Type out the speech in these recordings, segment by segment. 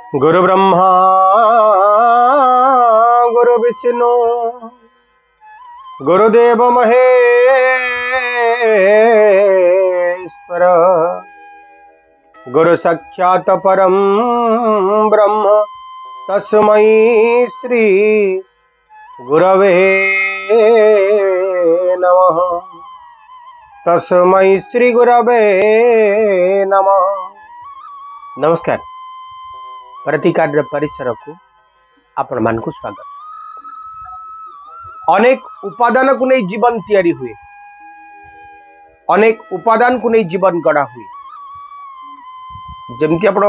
गुरु ब्रह्मा गुरु विष्णु गुरुदेव महेश्वर गुरु साक्षात परम ब्रह्म तस्मै श्री गुरवे नमः। तस्मै श्री गुरवे नमः। नमस्कार। प्रतिकार परिसर को आपण मान को स्वागत। अनेक उपादान को नहीं जीवन तैयारी हुए, अनेक उपादान को नहीं जीवन गढ़ा हुए। जमती आपण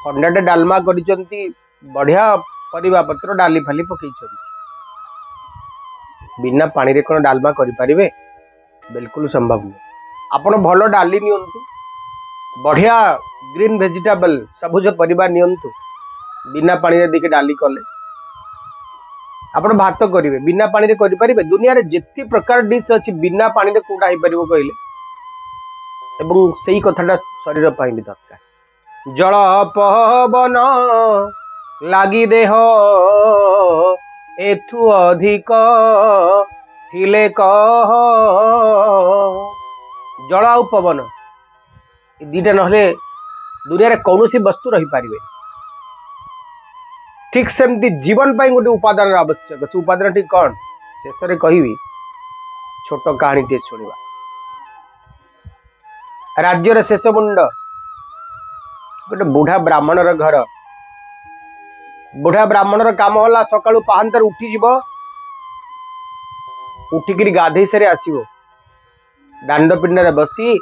खंडाटे डालमा करिसंती, बढ़िया परिबा पत्र डाली फाली पकई, बिना पानी रे कोन डालमा करि परिबे? बिल्कुल संभव नहीं। आपण भलो डाली नियंतु, बढ़िया ग्रीन वेजिटेबल सबुज परिबा नियंतु, बिना पानी रे दिके डाली कले आपण भात करिवे, बिना पानी रे करि परिबे? दुनिया रे जेति प्रकार डिश अछि बिना पानी रे कोडा हे परिबो कहले? एवं सेही कथाटा शरीर पाई भी दरकार। जल पवन लागी देह एथु अधिक थिले कह। जल आ पवन दीटा नहले दुनिया रे कौनसी वस्तु रही पारिबे। ठीक सेमती जीवन पाई गोटे उपादान आवश्यक। से उपादान टी कौन शेष रे कहिबी, छोट कहानी टे सुनिबा। राज्यर शेष मुंड गोटे बुढ़ा ब्राह्मण घर। बुढ़ा ब्राह्मण काम होला सकाळु पहांतर उठी जीवो, उठिकी गाधे सारे आसीबो, दांड पिंड रे बसी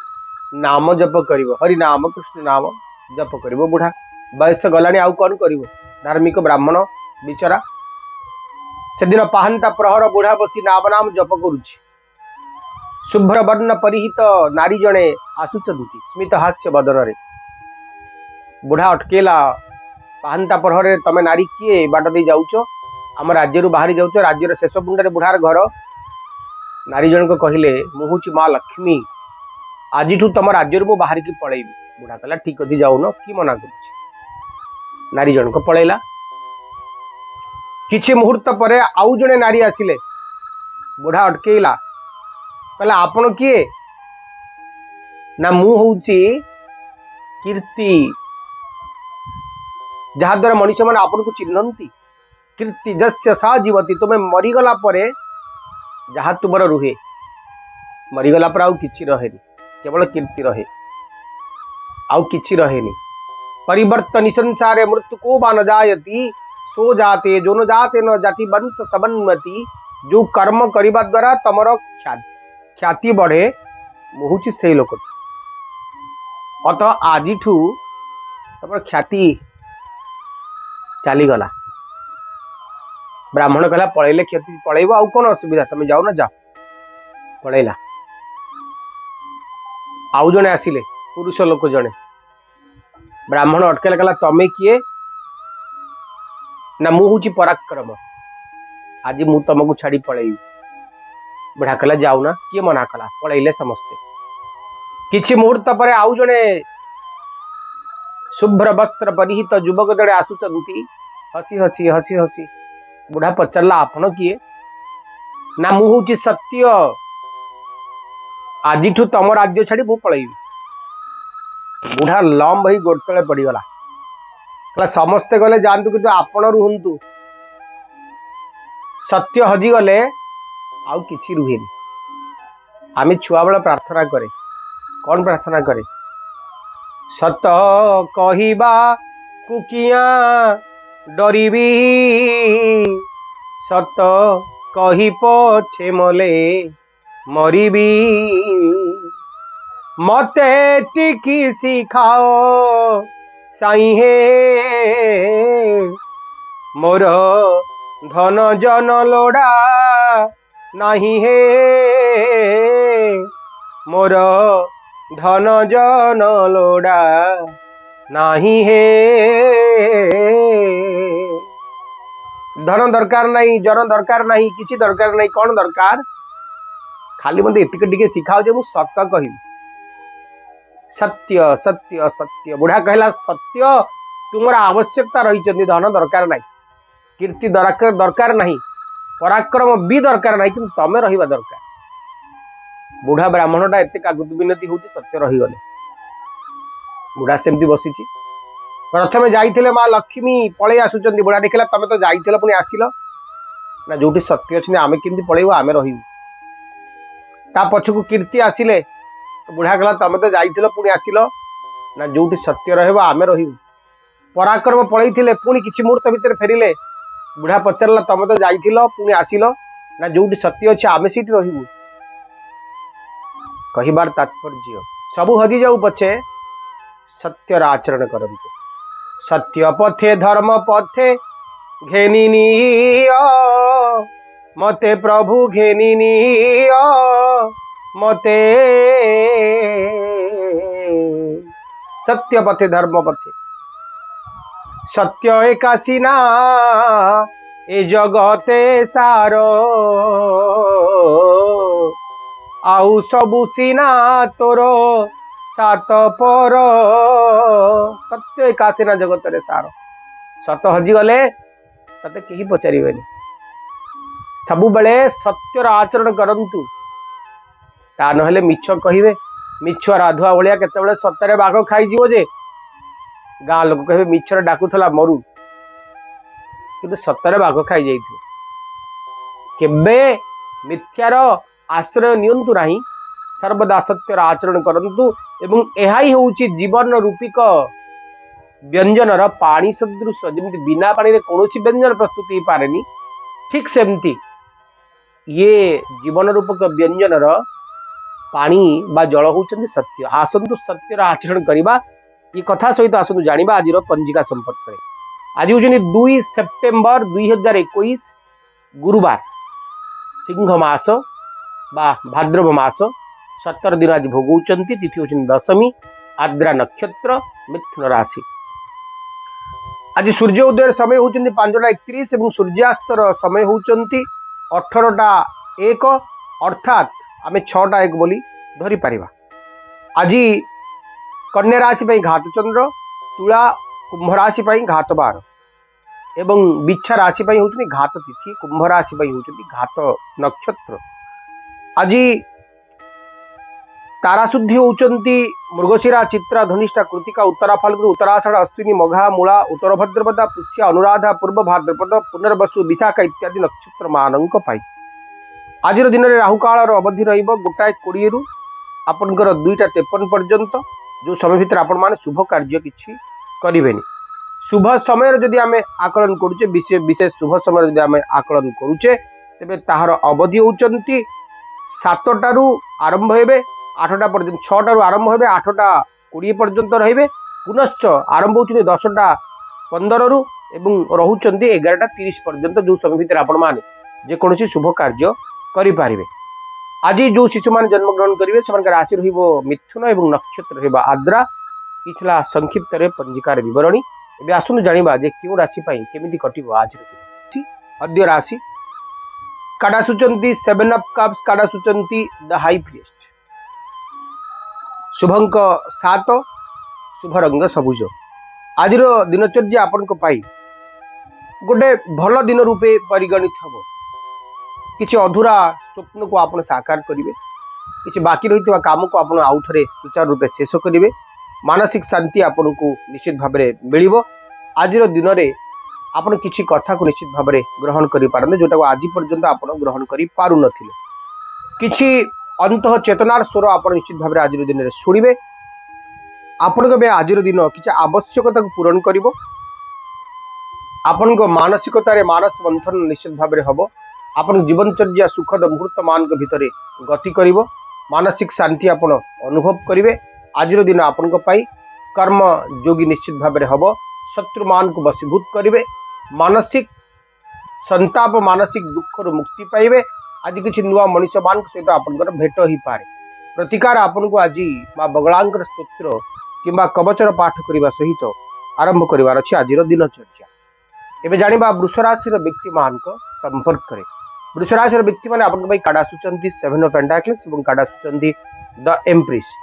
नाम जप करिवो, हरि नाम कृष्ण नाम जप करिवो। बुढ़ा बयस गलानी आउ कौन करिवो? धार्मिक ब्राह्मण बिचरा से दिन पहांता प्रहर बुढ़ा बसी नाम नाम जप करुछि। शुभ्र वर्ण परिहित नारी जणे आसुचंती स्मित हास्य बदन रे। बुढ़ा अटकेला, पहांता प्रहर तमे नारी किए बाट दे जाउछ? आम राज्य बाहरी जाउछ, राज्यर शेष मुंडे बुढ़ार घर। नारी जन को कहले, मु हूँ माँ लक्ष्मी, आज तुम राज्य मु बाहर की पलैबी। बुढ़ा कहला, ठीक अच्छी जाऊन, कि मना कर। नारी जन को पलैला। किछि मुहूर्त पर आउ जने नारी आसिले। बुढ़ा अटकेला, कहला, आपण किए? ना मु होउची कीर्ति, जहाँ द्वारा मनुष्य मैंने आपन को चिन्हती। कीर्ति जस्य सा जीवती, तुम्हें मरीगला परे जहाँ तुमर रुहे, मरीगला पर आउ किछि रहेनी, केवल कीर्ति रहे, आउ किछि रहेनी। परिवर्तन संसारे मृत्यु को बा न जायती, सो जाते जो न जाते न जाति वंश सबन्मति। जो कर्म करिबा द्वारा तमर ख्याति बढ़े, मुहुची से लोक। अतः आजिठू तमर ख्याति चली गला। ब्राह्मण कहला, पलैले क्षति पलैब, आउ कौन असुविधा, तुम जाओ ना, जाओ। पलैला। आउ जने आसिले, पुरुष लोक जने। ब्राह्मण अटकेला, कहला, तमे किए? ना मु हूँ पराक्रम, आज मु तुमको छाड़ी पलैबी। बुढ़ा कहला, जाऊ ना, किए मना कला? पलैले समस्ते। किछि मुहूर्त पर आउ जने शुभ्र वस्त्र परिहित युवक जड़े आसुचंती, हसी हसी हसी हसी। बुढ़ा पचारला, आपण किए? ना मु हूँ सत्य, आज तुम राज्य छाड़ी मु पलैबी। बुढ़ा लंब ही गोड़तले पड़गला। कहला, समस्ते गले जातु, किंतु आपण रुहतु। सत्य हजि गले आउ किछि रुहेनी। आमे छुआ बेला प्रार्थना करे, कौन प्रार्थना करे? सत कहिबा कुकिया डरिबी, सत कहि पछे मले मरिबी। मते टिकी सिखाओ साई हे, मोर धन जन लोड़ा नाही हे, मोर धन जन लोड़ा नाही हे। धन दरकार नहीं, जन दरकार नहीं, किसी दरकार नहीं। कौन दरकार? खाली मत एतिक टिके सिखाओ जे मु सत कहिबी। सत्य सत्य सत्य। बुढ़ा कहला, सत्य तुमर आवश्यकता रही धन दरकार नहीं, कीर्ति दरकार नहीं, पराक्रम भी दरकार नहीं, कि तमें रहा दरकार। बुढ़ा ब्राह्मणटा एत कागुद विनती होती सत्य रहीगले। बुढ़ा सेमती बसी प्रथम जाइए माँ लक्ष्मी पलि आसुच्च। बुढ़ा देखला तुम तो जाइल पुणी आसिल ना, जो सत्य अच्छे आम केमी पलैब आम ता पछकू कीर्ति आसिले बुढ़ा कहला तुम तो जाइल पुणी आसिल ना, जो सत्य रम रही। पराक्रम पलैले पुणी किसी मुहूर्त भितर फेरिले बुढ़ा पचारा तुम तो जाइल पुणी आसिल ना, जो सत्य अच्छे आम से रही। कहबार तात्पर्य सबू हजि जाऊ पछे सत्यर आचरण करंतु। सत्य पथे धर्म पथे घेनी मते प्रभु घेनी मते। सत्य पथे धर्म पथे सत्य एकासीना ए जगते सारो आउ सबु सीना तोरो सात पर। सत्य एकासीना जगत रे सार। सत हजिगले तते केही पचारिबेनी। सबु बेले सत्यर आचरण करंतु, ता नहले मिछ कहिबे। मिछ राधुआ भलिया केतेबेले सत्तरे बाघ खाई जीवो जे गाँ लोक कहे मिछर डाकुथला मरु, किंतु सत्तरे बाघ खाई जाइथिबो। केबे मिथ्यार आश्रय नियंतु नाही, सर्वदा सत्यर आचरण करंतु। एवं एहाई होउची जीवन रूपिक व्यंजनर पानी सदृश। जमी बिना पानी रे कौन व्यंजन प्रस्तुत हो पारेनी, ठीक सेमती ये जीवन रूपक व्यंजनर पानी बा जल होउचंदी सत्य। आसंतु सत्यर आचरण करिबा। ये कथा सहित आसंतु जानिबा आज पंजिका संपर्क में। आज होउचंदी 2 सेप्टेम्बर 2021 गुरुवार, सिंह मास बा भाद्रव मास 17 दिन आज भोगौचंती। तिथि होउचंदी दशमी, आद्रा नक्षत्र, मिथुन राशि। आज सूर्य उदय समय होउचंदी 5:31 एवं सूर्यास्तर समय होउचंती 18:01, अर्थात आमे 6:01 बोली धरी परिबा। आज कन्या राशि पई घात चंद्र, तुला कुंभ राशि पई घात 12 एवं बिच्छा राशि पई होउचंदी घात तिथि, कुंभ राशि पई होउचंदी घात नक्षत्र। आज तारा शुद्धि होउचंती मृगशिरा, चित्रा, धनिष्ठा, कृतिका, उत्तरा फाल्गुनी, उत्तराषाढ़, अश्विनी, मघा, मूला, उत्तर भद्रपद, पुष्या, अनुराधा, पूर्व भाद्रपद, पुनर्वसु, विशाखा इत्यादि नक्षत्र मानक पाई। आज दिन में राहु काल अवधि रहिबो 1:20 रु आपनकर 2:53 पर्यंत, जो समय भितर आपण माने शुभ कार्य किछि करिवेनी। शुभ समय जदि आमे आकलन करूचे, विशेष शुभ समय जदि आमे आकलन करूचे, तेबे ताहार अवधि होउचंती 7टारू आरंभ हेबे 8टा पर्यंत, 6टारू आरंभ हेबे 8:20 पर्यंत रहिबे। पुनश्च आरंभ होउचंती 10:15 रु एवं रहुचंती 11:30 पर्यंत, जो समय भितर आपण माने जे कोनोसी शुभ कार्य करि पारिबे। आज जो शिशु मान जन्म ग्रहण करेंगे से राशि रहिबो मिथुन एवं नक्षत्र रहिबा आद्रा। इथला संक्षिप्त रे पंजिकार विवरणी। एबे आसुनु जानिबा जे क्यों राशि पई केमिति कटिबो आज दिन। अद्य राशि काडा सुचंती 7 ऑफ कप्स, काडा सुचंती द हाई प्रिस्ट। शुभंक 7, शुभ रंग सबुज। आज दिनचर्या आपन को पाई गोटे भल दिन रूपे परिगणित हबो। किछि अधूरा स्वप्न को आपण साकार करिवे, किछि बाकी रहितवा काम को आपण आउ थरे सुचारू रूपे शेष करिवे। मानसिक शांति आपण को निश्चित भाव में मिलिबो। आज दिन रे आपण किछि कथा को निश्चित भाव में ग्रहण करि पारंते, जोटा को आज पर्यंत आपण ग्रहण करि पारु नथिले। किछि अंतः चेतनार स्वर आपण निश्चित भाव में आज दिन रे सुनिबे। आपण के आज दिन किछि आवश्यकता को पूरण करिवो। आपण को मानसिकता रे मानस मंथन निश्चित भाव में हबो। आपण जीवनचर्या सुखद मुहूर्त मान के भितरे गति करिवो। मानसिक शांति आपण अनुभव करिवे। आज दिन आपण को पाई कर्म योगी निश्चित भाव में हबो। शत्रु मान को वशीभूत करिवे। मानसिक संताप, मानसिक दुख रो मुक्ति पाइबे। आज किछि नुवा मनुष्य मान सहित आपनकर भेट ही पारे। प्रतिकार आपन को आज मां बगलांकर स्तोत्र किंबा कवचर पाठ करिवा सहित आरंभ करिवार अछि आज दिनचर्या। एबे जानिबा वृष राशि रो व्यक्ति मान को संपर्क करे। वृष राशि रो व्यक्ति माने आपन भाई काडा सुचंती 7 ऑफ पेंटाकल्स एवं काडा सुचंती द एम्प्रेस।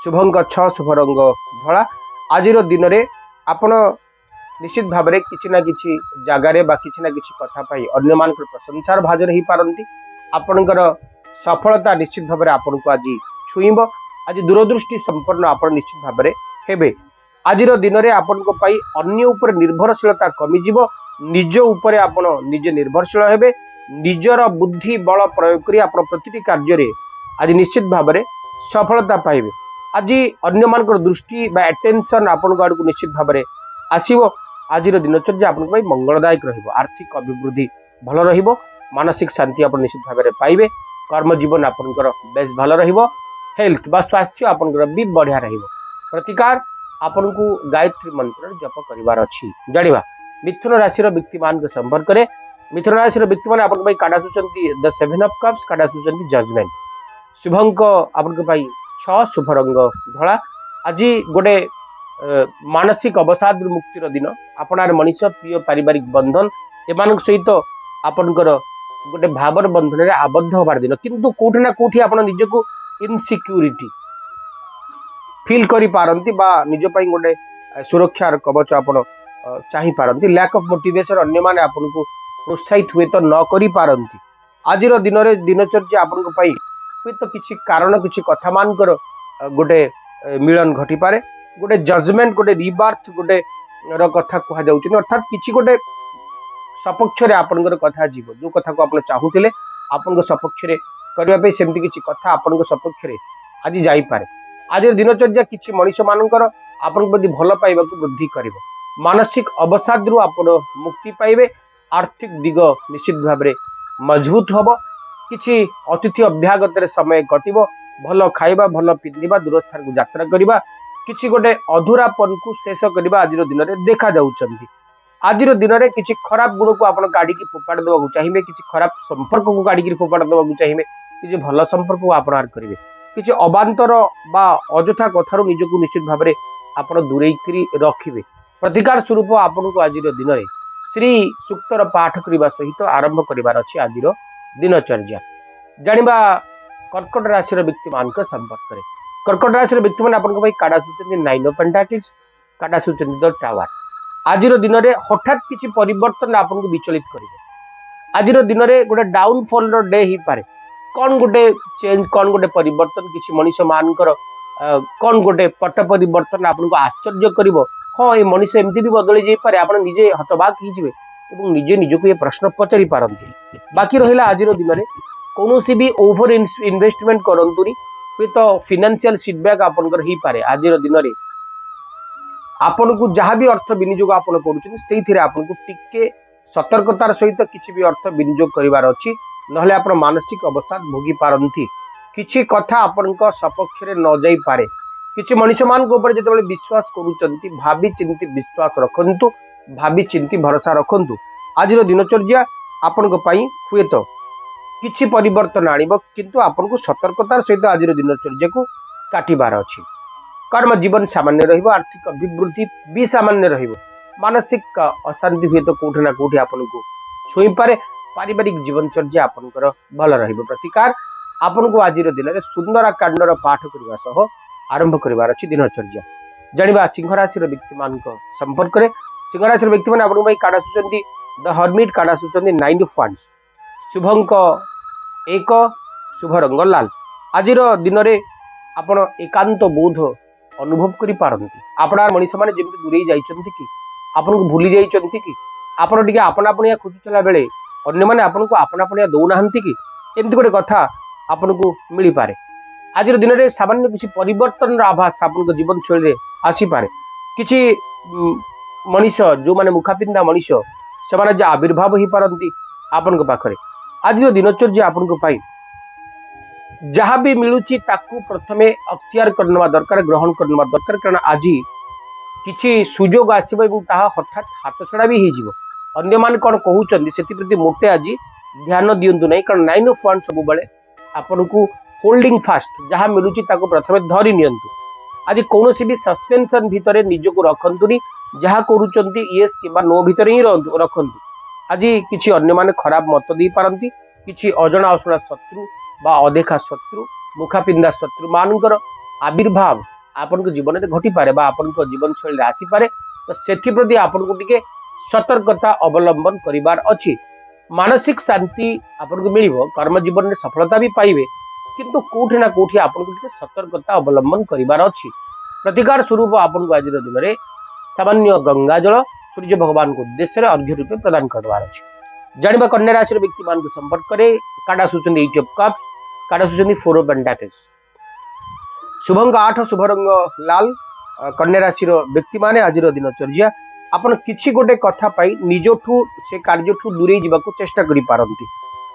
शुभंक 6, शुभ रंग धला। आज दिन रे आपण निश्चित भाव में किसी ना किसी जगार किसी ना किसी कथा अन्य मान प्रशंसार भाजन हो पारती आपणकर सफलता निश्चित भाव में आपन को आज छुईब आज दूरदृष्टि संपन्न आप निश्चित भाव में हेबे आज दिन में आपण अन्य उपर निर्भरशीलता कमिजिव निज उपरे आपण निजे निर्भरशील हेबे निजर बुद्धि बल प्रयोग करी आपण प्रति कार्य आज निश्चित भाव में सफलता पाइबे आज अन्य मान दृष्टि बा अटेंशन आपण आड़ को निश्चित भाव में आसीबो आज दिनचर्या आपण मंगलदायक रहिबो आर्थिक अभिवृद्धि भल रहिबो मानसिक शांति आप निश्चित भाव में पाइबे कर्म जीवन आपंकर बेस भल रहिबो हेल्थ बा स्वास्थ्य आपंकर भी बढ़िया रहिबो प्रतिकार आपन को गायत्री मंत्र जप करिवार अछि जानिबा मिथुन राशि व्यक्ति मान संपर्क में मिथुन राशि व्यक्ति मान आपन काटा सुचंती द 7 ऑफ कप्स काटा सुचंती जजमेंट शुभंक आपन 6 शुभ रंग धला आज गोटे मानसिक अवसाद मुक्तिर दिन आपणार मनीष प्रिय पारिवारिक बंधन एमान सहित आपनकर गोटे भावर बंधन में आबद्ध होबार दिन किंतु कोठी ना कोठी आपण निजको इनसिक्यूरिटी फील करी पारंती बा निज पई गोटे सुरक्षार कवच आपण चाहि पारंती लैक ऑफ मोटिवेशन अन्य माने आपन को प्रोत्साहित हुए तो न करी पारंती आज दिन रे दिनचर्या आपन को पई हुए तो किछि कारण किछि कथा मान कर गोटे मिलन घटी पारे गोटे जजमेंट गोटे रिबार्थ गोटे र कथा कह जाउछि अर्थात किछि गोटे सपक्ष रे आपनकर कथा जीव जो कथा को आपण चाहूतिले आपन सपक्ष रे करबा पे सेमति किछि कथा आपन सपक्ष रे आज जाई पारे आज दिनचर्या किछि मनुष्य मानकर आपन प्रति भल पाइबा को वृद्धि करिवो मानसिक अवसाद रु आपण मुक्ति पाइबे आर्थिक दिग निश्चित भाव में मजबूत होबो किछि अतिथि अभ्यागत रे समय कटिबो भल खाइबा भल पिंधिबा दूरस्थान को यात्रा करिबा किछि गोटे अधूरापन को शेष करिबा आज दिन रे देखा जाउछंती आज दिन में किसी खराब गुण को आप गाड़ी की फोपाड़ देवा चाहिए किसी खराब संपर्क को गाड़ी की फोपाड़ देवा चाहिए किसी भल संपर्क को आप करेंगे किसी अबांतर बा अजथा कथार निजक निश्चित भाव में आप दूरे रखिए प्रतिकार स्वरूप आपन को आज दिन में श्री सूक्तर पाठ करने सहित आरंभ करार अच्छी आज दिनचर्या जानिबा कर्कट राशि व्यक्ति मान संपर्क में कर्कट राशि व्यक्ति मैंने काटा सूचना 9 ऑफ पेंटाकल्स काटा सूचना द टावर आज दिन में हठात किसी परिवर्तन आपन को विचलित कर आज दिन में गोटे डाउनफॉल डे ही पारे कौन गोटे चेंज कौन गोटे परिवर्तन किसी मनीष मानकर कौन गोटे पट परिवर्तन आपन को आश्चर्य कर हाँ ये मनीष एमती भी बदली जापे आप निजे हतबाक हो निजे निजक ये प्रश्न पचारि पारती बाकी रहा आज दिन में कौन भी ओवर इन्वेस्टमेंट करतुनी हुए तो फाइनेंशियल फीडबैक आपंकर हो पारे आज दिन में आपन को जहाँ भी अर्थ विनियोग आपन करुँचे आपन को टिके सतर्कतार सहित किसी भी अर्थ विनियोग करार अच्छी नहले आप मानसिक अवस्था भोगी पारती किसी कथा आपण सपक्ष न जाई पारे किसी मनुष्य मान जो विश्वास करुँच भावी चिंती विश्वास रखु भावी चिंती भरोसा रखु आज दिनचर्या आपण हुए तो किसी परिवर्तन आणव किंतु आपन को सतर्कतार सहित आज दिनचर्या को काटिबार अच्छी कर्म जीवन सामान्य रहिबो आर्थिक अभिवृद्धि भी सामान्य रहिबो मानसिक अशांति हुए तो कोठी ना कोठी आपन को छुई पारे पारिवारिक जीवनचर्या आपनकर भल रहिबो प्रतिकार आपन को आज दिन में सुंदर कांडर पाठ करने सह आरंभ करार अच्छी दिनचर्या जानिबा सिंह राशि व्यक्ति मान संपर्क में सिंह राशि व्यक्ति मैंने आपन काटा सुचंती द हर्मिट काटा सुचंती 9 ऑफ वांड्स शुभंक 1 शुभ रंग लाल आज दिन में आपण एकांत बोध अनुभव करि पारंती आपणार मनीष माने जेमति दूरे जाइचंती कि आपन को भूली जाइचंती कि आपन टिके आपन आपनिया खोजुतला बेले अन्य माने आपन को आपन आपनिया दउ नाहंती कि एमति गोटे कथा आपन को मिली पारे आज दिन में सामान्य किसी परिवर्तन आभास आपन को जीवन शैली आसी पारे किछि मनीष जो माने मुखापिंदा मनीष से माने आविर्भाव हो पारंती आपन को पाखरे आज दिनचर्या आपन को पाई जहाँ भी मिलूची ताकू प्रथमे अख्तियार करने दरकार ग्रहण करने दरकार कारण आज किसी सुजोग आसो हठात हाथ छड़ा भी हो अन्य मान कौन कहते से मोटे आज ध्यान दिंतु ना कारण 9 ऑफ वांड्स सब बेले आपन को होल्डिंग फास्ट जहाँ मिलूची ताकू प्रथमे धरी नियंतु आज कौन भी सस्पेंशन भितर निजक रखंतुनी जहाँ करूँ येस कि नो भितर ही रखु आज किसी अन्य माने खराब मत दे पारती किसी अजणा अशुणा शत्रु बा अदेखा शत्रु मुखापिंदा शत्रु मानकर आविर्भाव आपन को जीवन में घटी पारे बा आपन को जीवन शैली आसी पारे तो से आपन को टिके सतर्कता अवलंबन करिवार अछि। मानसिक शांति आपन को मिलिबो, कर्म जीवन में सफलता भी पाइबे, किंतु कोठी ना कोठी आपन को टिके सतर्कता अवलंबन करिवार अछि। प्रतिकार स्वरूप आपन को आज दिन में सामान्य गंगा जल सूर्य भगवान को उद्देश्य अर्घ्य रूपे प्रदान करवार अछि। जानिबा कन्या राशि व्यक्ति मान को संपर्क करे काडा सूचन एच ऑफ कप्स, काडा सूचन 4 ऑफ पेंटाकल्स। शुभ अंक 8, शुभ रंग लाल। कन्या राशि व्यक्ति माने आज दिनचर्या आपण किछि गोटे कथा पाई निजठू से कार्यठू दूरे जीवाकू चेष्टा करि पारंती।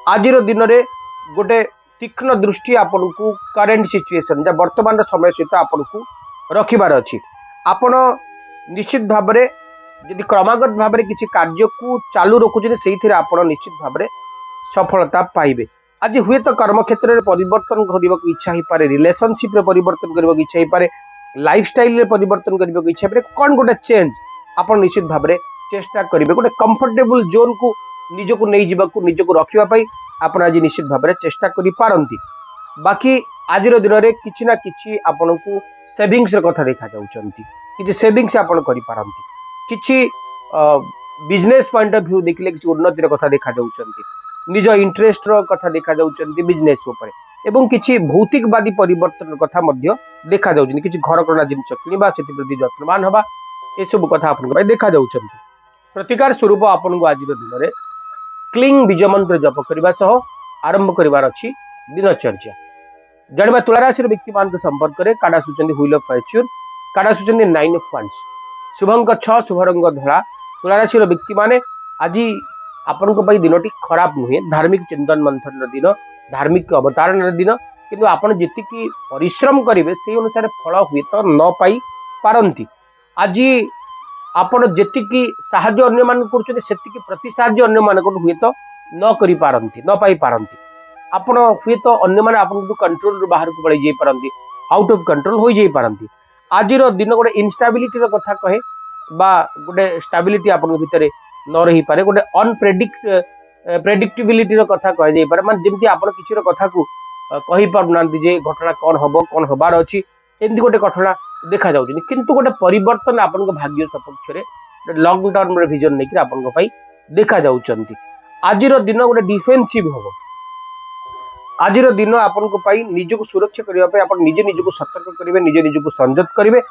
आज दिन में गोटे तीक्ष्ण दृष्टि आपन को करेंट सिचुएशन जा वर्तमान समय सहित आपन को रखिबार अछि। आपण निश्चित भाव में यदि क्रमागत भाव में किसी कार्य को चालू रखुचे से आप निश्चित भाव में सफलता पाइबे। आज हुए तो कर्म क्षेत्र में परिवर्तन करने को इच्छा हो पारे, रिलेशनशिप रे परिवर्तन करने को इच्छा हो पारे, लाइफस्टाइल रे परिवर्तन करने को इच्छा पारे, कौन गोटे चेंज आप निश्चित भाव में चेष्टा करेंगे। गोटे कंफर्टेबल जोन को निजको नहीं जावाक निजको रखापी आप आज निश्चित भाव में चेष्टा करि पारंती। बाकी आज दिन में किसी ना किसी आपन को सेविंग्स कथा देखा जाउछंती, किछि सेविंग्स आपन करि पारंती, किछि बिजनेस पॉइंट ऑफ व्यू देखले किछि उन्नतिर कथा देखा जाउछंती, निज इंटरेस्ट रो कथा देखा जाउछंती बिजनेस ऊपर, एवं किछि भौतिकवादी परिवर्तन कथा मध्य देखा जाउछंती, किछि घर करना जिनिस किनिबा सेति प्रति यत्नवान हबा ए सब कथा आपन को देखा जाउछंती। प्रतिकार स्वरूप आपन को आज दिन में क्लीं बीज मंत्र जप करबा सह आरंभ करिवार अछि दिनचर्या। जानिबा तुला राशि व्यक्ति मान संपर्क करे काडा सूचंती व्हील ऑफ फॉर्च्यून, काडा सूचंती 9 ऑफ वांड्स। शुभ अंक 6, शुभ रंग धला। तुला राशि व्यक्ति माने आज आपन को दिनटी खराब नुहे, धार्मिक चिंतन मंथन दिन, धार्मिक अवतारण दिन, किंतु आपन जेतिकी परिश्रम करिवे से अनुसार फल हुए तो न पाई पारंती। आज आपण जेतिकी साहाय्य अन्य मान करछते सेतिकी प्रति साहाय्य अन्य मान को हुए तो न करि पारंती, न पाई पारंती। आपण हुए तो अन्य मान आपन को कंट्रोल रो बाहर को पड़े जाई पारंती, आउट ऑफ कंट्रोल होई जाई पारंती। आज दिन गोटे इनस्टेबिलिटी रो कथा कहे बा गोटे स्टेबिलिटी आपन भितरे न रही पारे, गोटे प्रेडिक्टेबिलिटी रो कथा कह जाई पारे, माने जेमति आपन किछि रो कथा को कहि पारुनांती जे घटना कोन हबो कोन होबार अछि, एमति गोटे घटना देखा जाउछि, किंतु गोटे परिवर्तन आपन को भाग्य सपक्ष रे लॉन्ग टर्म रे विजन नेकि आपन को पई देखा जाउछंती। आज दिन गोटे डिफेंसिव हबो। आज दिन आपन को पाई निज को सुरक्षा करबा पे आपन निजे निज को सतर्क करिवे, निजे निज को संयत करिवे,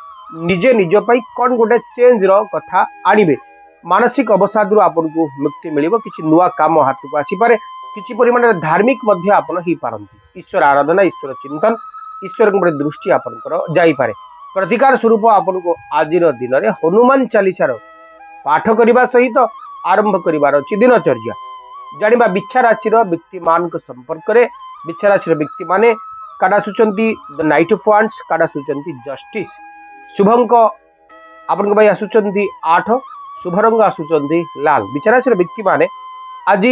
निजे निज पाई कोन गोटे चेंज रो कथा आनिबे। मानसिक अवसाद रो आपन को मुक्ति मिलिबो, किछि नुवा काम हाथ को आसी पारे, किछि परिमाण रे धार्मिक मध्य आपन ही पारंती। ईश्वर आराधना, ईश्वर चिंतन, ईश्वर के दृष्टि आपन कर जाई पारे। प्रतिकार स्वरूप आपन को आज दिन में हनुमान चालीसा पाठ करने सहित आरंभ करिवार अछि दिनचर्या। जानिबा बिच्छा राशि व्यक्ति मान संपर्क करे। बिच्छा राशि व्यक्ति माने काडा सूचंती द नाइट ऑफ वांड्स, काडा सूचंती जस्टिस। शुभ अंक आपन को आसुचंती 8, शुभ रंग आसुचंती लाल। बिच्छा राशि व्यक्ति माने आज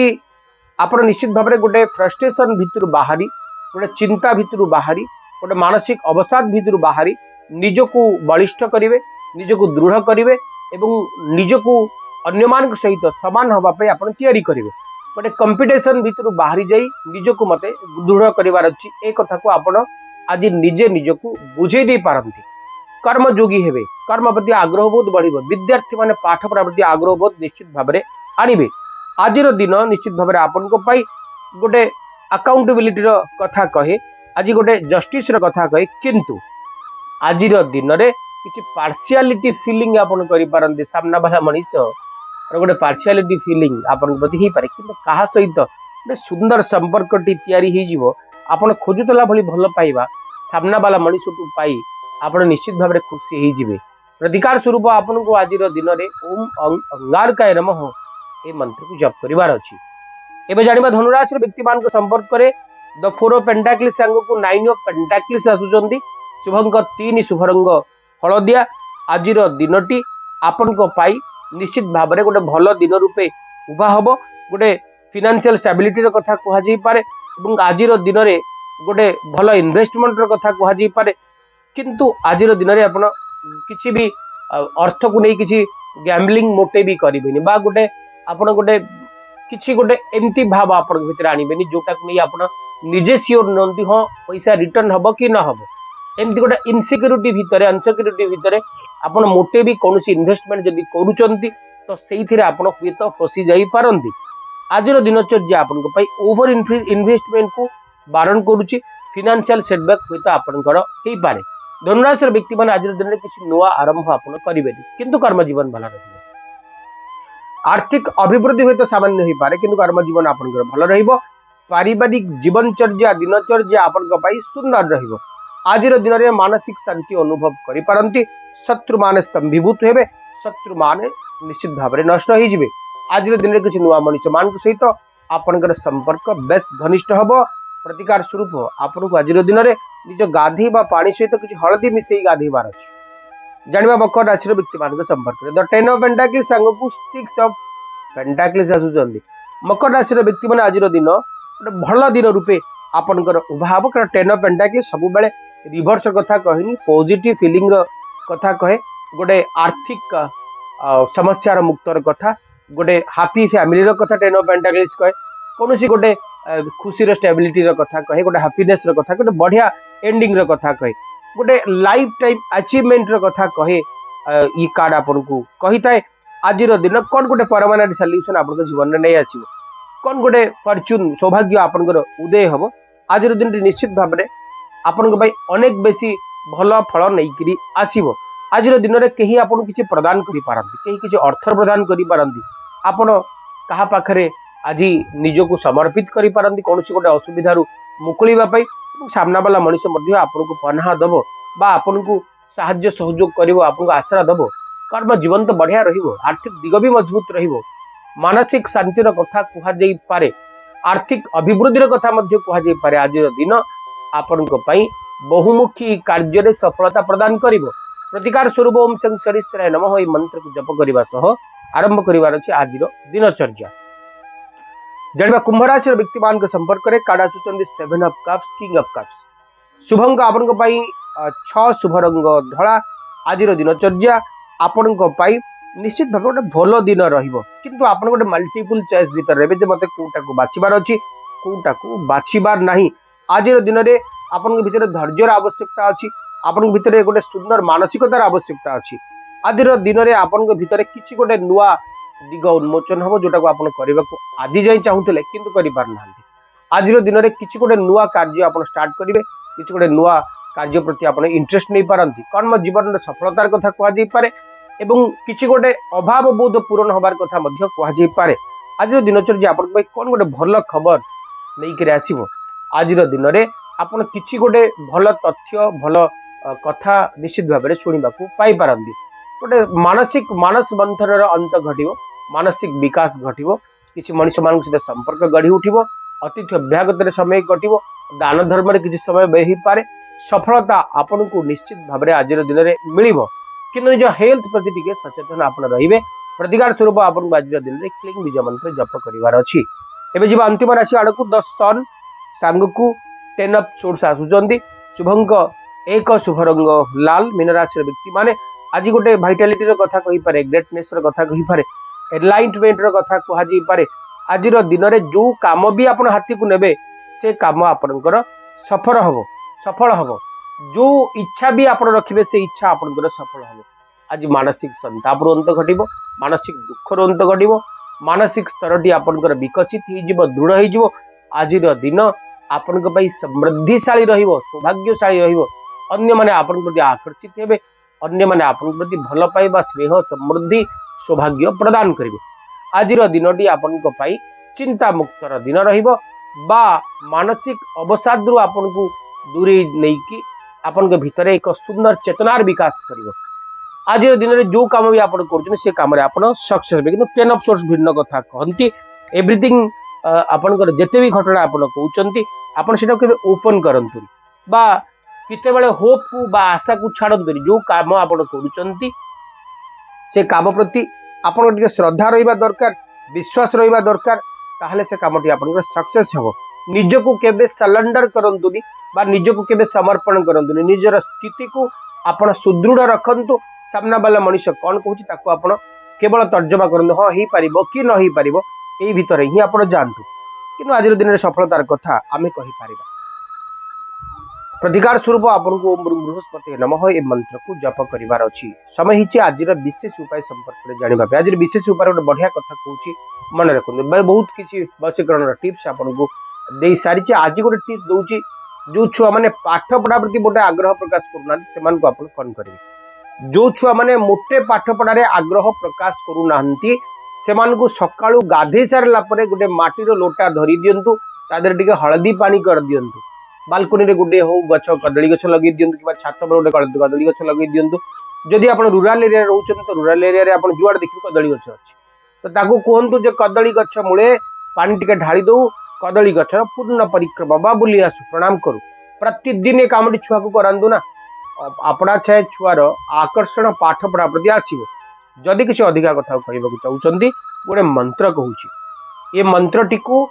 आपन निश्चित भाव में गोटे फ्रस्ट्रेशन भितर बाहरी, गोटे चिंता भितर बाहरी, गोटे मानसिक अवसाद भितर बाहरी निजको बलिष्ठ करिवे, निजको दृढ़ करिवे एवं निजको अन्य मान सहित समान हवा पे आपण तैयारी करिवे। गोटे कंपटीशन भितर बाहरी जाई निजको मते दृढ़ करिवार अछि, ए कथा को आपण आज निजे निजको बुझे दे पारंती। कर्मयोगी हेबे, कर्म प्रति आग्रह बहुत बढ़िबो, विद्यार्थी माने पाठ पढ़ा प्रति आग्रह बहुत निश्चित भाव में आनिबे। आज दिन निश्चित भाव में आपण को पाई गोटे अकाउंटेबिलिटी रो कथा कहे, आज गोटे जस्टिस रो कथा कहे, किंतु आज दिन में किसी पार्शियालिटी फीलिंग आपन करि पारंती। सामना वाला मनीष गोटे पार्शियालिटी फीलिंग आपन प्रति ही पारे, किंतु कहा सहित गोटे सुंदर संपर्कटी तैयारी हो जिवो। आपन खोजुतला भली भल पाइबा सामना वाला मनीष टू पाई आपन निश्चित भाव में खुशी हो जिवे। प्रतिकार स्वरूप आपन को आज दिन में ओम अंगारकाय नमः ए मंत्र को जप करिवार अछि। एबे जानिबा धनुराशि व्यक्ति मान को संपर्क करे द 4 ऑफ पेंटाकल्स संग को 9 ऑफ पेंटाकल्स आसुचंती। शुभ अंक 3, शुभ रंग हलदिया। आज दिनटी आपन को पाई निश्चित भाव में गोटे भल दिन रूपे उभा हबो। गोटे फाइनेंशियल स्टेबिलिटी रो कथा कहा जाई पारे एवं आज दिन में गोटे भल इन्वेस्टमेंट रो कथा कहा जाई पारे, किंतु आज दिन में आपन किछि भी अर्थ को नहीं किछि गैम्बलिंग मोटे भी करिबेनी, बा गोटे आपन गोटे किछि गोटे एमती भाव आपन भीतर आनिबेनी जोटा को नहीं आपन निजे सियोर नंदी हां पैसा रिटर्न हबो कि ना हबो। एमती गोटे इनसिक्यूरिटी भितर, अनसिक्यूरिटी भितर आपण मोटे भी कौन इन्वेस्टमेंट जदि करूचंती तो सेइथिरे आपण हुए तो फसी जाई पारंती। आज दिनचर्या आपण ओवर इन्वेस्टमेंट को बारण करुच्ची। फाइनेंशियल सेटबैक हुए तो आपंकर हो पारे। धनुराशि व्यक्ति मैंने आज दिन में किसी नुआ आरंभ आप करेंगे किंतु कर्म जीवन भल रही। आर्थिक अभिवृद्धि हुए तो सामान्य हो पारे किंतु कर्म जीवन आपंकर भल रही। पारिवारिक जीवनचर्या दिनचर्या आपण सुंदर रही। आज दिन में मानसिक शांति अनुभव करि शत्रु माने स्तंभीभूत हेबे। शत्रु माने निश्चित भाव में नष्ट हो। आज दिन में किसी नुआ मनुष्य मान सहित आपंकर संपर्क बेस घनिष्ठ हम। प्रतिकार स्वरूप आपन को आज दिन में निज गाधी पानी सहित किसी हलदी मिसई गाधीबार अच्छी। जाना मकर राशि व्यक्ति मान संपर्क द 10 ऑफ पेंटाक्लिस सांग को 6 ऑफ पेंटाक्लिस आसुचंदी। मकर राशि व्यक्ति मैंने आज दिन गोटे भल दिन रूपे आपंकर उभाव कारण 10 ऑफ पेंटाक्लिस सब बेले रिवर्स कथा कहनी पॉजिटिव फीलिंग कथा कहे। गोटे आर्थिक समस्यार मुक्तर कथा गोटे हापी फैमिली कथा 10 ऑफ पेंटाक्लिस कहे। कौन गोटे खुशी स्टेबिलिटी कथा कहे गोटे हापिनेस कथा गोटे बढ़िया एंडिंग कथा कहे गोटे लाइफ टाइम अचीवमेंट कथा कहे। ये कार्ड आपन को कही थाए आज दिन कौन गोटे परमानेंट सॉल्यूशन आपन जीवन में नहीं आसीबो। कौन गोटे फॉर्च्यून सौभाग्य आपनकर उदय हम। आज दिन निश्चित भाव में आपन अनेक बेसी भल फल नहीं आसीबो। आज दिन में कहीं आपन किसी प्रदान करि पारंती कहीं किसी अर्थ प्रदान करि पारंती आपन कहा पाखरे आज निजको समर्पित करि पारंती कौन गोटे असुविधार मुकुलिबा सामना वाला मनुष्य आपन को पनाह दब बा आपन को साहाय्य सहयोग करिवो आपन को आश्रा दब। कर्म जीवन तो बढ़िया रहिबो। आर्थिक दिग भी मजबूत रहिबो। मानसिक शांतिर कथा कुहा जाई पारे। आर्थिक अभिवृद्धि कथा मध्य कुहा जाई पारे। आज दिन आपन को पई बहुमुखी कार्य रे सफलता प्रदान करिवो। प्रतिकार स्वरूप ओम शं शरीश्वराय नमः मंत्र को जप करबा सह आरंभ करिवार अछि आज दिनचर्या। जाना कुंभ राशि व्यक्ति मान संपर्क में कार्ड आसुचंदी 7 of cups king of cups. शुभंग आपन को पाई 6 शुभ रंग धला। आज दिनचर्या आपन को पाई निश्चित भाव गोटे भल दिन रहिबो किंतु आपन गोटे मल्टीपल चॉइस भीतर रहबे जे मते कोटा को बाछिबार अछि कोटा को बाछिबार नाही। आज दिन में आपन के भीतर धैर्यर आवश्यकता अछि। आपन के भीतर गोटे सुंदर मानसिकतार आवश्यकता अछि। आज दिन में आपन के भीतर किछि गोटे नुआ दिग उन्मोचन हम जोटा को आपन करबा को आज जाई चाहूतले किंतु करि पार नाहंती। आज दिन में किछि गोटे नुआ कार्य आपन स्टार्ट करिवे किछि गोटे नुआ कार्य प्रति आपन इंटरेस्ट नहीं पारंती। कर्म जीवन में सफलतार कथा कुहा जाई पारे एवं किछि गोटे अभाव बोध पूरण होबार कथा मध्य कुहा जाई पारे। आज दिनचर्या आपन पे कोन गोटे भल खबर नहीं करे आसीबो। आज दिन में आपन किछि गोटे भल तथ्य भल कथा निश्चित भाव में शुणा पाई पारंती। गोटे मानसिक मानस मंथन अंत घटिवो। मानसिक विकास घटिवो। किछि मनुष्य मान सहित संपर्क गढ़ी उठिवो। अतिथि अभ्यागत समय घटिवो। दान धर्म रे किछि समय व्यय पारे। सफलता आपन को निश्चित भाव में आज दिन में मिलिवो किंतु निज हेल्थ प्रति टिके सचेतन आपन रहिबे। प्रतिकार स्वरूप आपन आज दिन में क्लीन बीज मंत्र जप करिवार अछि। एबे जीवा अंतिम राशि आड़कू 10 सन सांग को 10 ऑफ सोर्स आसुचंदी। शुभंक एक शुभ रंग लाल। मीन राशि व्यक्ति माने आज गोटे भाइटालिटी कथा कही पारे ग्रेटनेस कथा कही पारे एनलाइटमेंट कथा कुहा जाई पारे। आज दिन में जो काम भी आप हाथी को नेबे से काम आपनकर सफल हम। जो इच्छा भी आप रखिए से इच्छा आपनकर सफल हम। आज मानसिक संताप अंत घटिवो। मानसिक दुखर अंत घटिवो। मानसिक स्तर आपनकर विकसित हो दृढ़ हो। आज दिन आपन समृद्धिशाली रहिबो सौभाग्यशाली रहिबो। अन्य माने आपन प्रति आकर्षित हेबे। अन्य माने आपन प्रति भल पाइबा स्नेह समृद्धि सौभाग्य प्रदान करिवे। आज दिनटी आपन को पाई चिंता मुक्तर दिन रहिबो बा मानसिक अवसाद आपन को दूरे नहीं कि आपन के भीतर एक सुंदर चेतनार विकास करिवो। आज दिन में जो काम भी आपन करछन से काम रे आपन सक्सेस हेबे। किंतु 10 ऑफ सोर्स भिन्न कथा कहंती। एवरीथिंग आपन जेते भी घटना आपन कहउचंती आपन सेटा केबे ओपन करंतु बा किते बेले होप को बा आशा को छाड़ंतु। जो काम आपन करूचंती से काम प्रति आपन टिके श्रद्धा रहिबा दरकार विश्वास रहिबा दरकार ताहले से कामटी आपन सक्सेस हो। निजको केबे सरेंडर करंतुनी बा निजको केबे समर्पण करंतुनी। निजर स्थिति को आपन सुदृढ़ रखंतु। सामना वाला मनुष्य कौन कहूची ताको आपन केवल तर्जमा करंतु हाँ ही पारिबो कि न ही पारिबो एई भितर ही आपन जानतु। किंतु आज दिन में सफलतार कथा आमे कहि पारिबा। प्रतिकार स्वरूप आपको ओम बृहस्पति नमः ए मंत्र को जप करिवार अछि। समय हिचे आज विशेष उपाय संपर्क में जानिबा पे आज विशेष उपाय गोटे बढ़िया कथा कहूची मन रखु बहुत किसी वशीकरण टिप्स आपको दे सारी आज गोटे टिप्स दउची जो छुआ माने पाठ पढ़ा प्रति गोटे आग्रह प्रकाश करूना सेमान को आपण कौन करेंगे जो छुआ माने मोटे पाठ पढ़ारे आग्रह प्रकाश करूना सेमान को सकाळू गाधे सारला परे गोटे माटीर लोटा धरी दियंतु तादेर टिके हळदी पानी कर दियंतु बालकोनी रे गुडे हो गछ कदली गछ लगे दियंतु कि छात पर गोटे कदली गछ लगे दियंतु जदि आपण रूरल एरिया रहउछन तो रूरल एरिया रे आपण जुआड़ देखिबो कदली गछ अछि तो ताको कहंतु जे कदली गछ मुळे पानी टिके ढाली दउ कदली गछ पूर्ण परिक्रमा बा बुली आसु प्रणाम करू प्रतिदिन ए कामटी छुआ को करांदु ना अपना छाए छुआर आकर्षण पाठ पढ़ा प्रति आसीबो। जदि किसी अधिका कथा कहबाक चाहउछंती गोटे मंत्र कहूची ए मंत्रटी को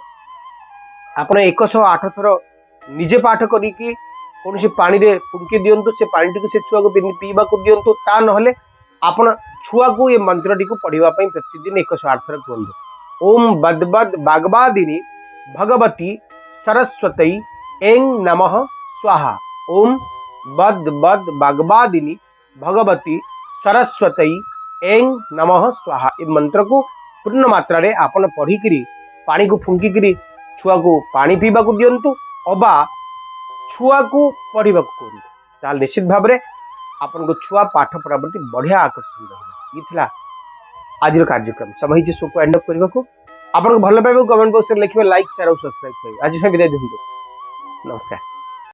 आपण 108 थर निजे पाठ करिकी कौन पानी रे फुंकी दियंतु से पानी टी से छुआ को पीवा को दियंतु ता नहले आपण छुआ को ये मंत्र टी को पढ़िबा पई प्रतिदिन 108 थर कहंतु ओम बदबद बागबादिनी भगवती सरस्वती ऐं नमः स्वाहा ओम बद बद बागबादिनी भगवती सरस्वती ऐं नमः स्वाहा ये मंत्र को पूर्ण मात्रा रे आपण पढ़ी पानी को फुंकी करी छुआ को पानी पीवा को दियंतु अबा छुआ को पढ़ा को निश्चित भाव में आपन को छुआ पाठ पढ़ा प्रति बढ़िया आकर्षण रहा। ये आज कार्यक्रम समय शो को एंड अप करने को आपको भल पाइबा कमेंट बॉक्स में लिखे लाइक शेयर और सब्सक्राइब करेंगे। आज विदाय दिंतु नमस्कार।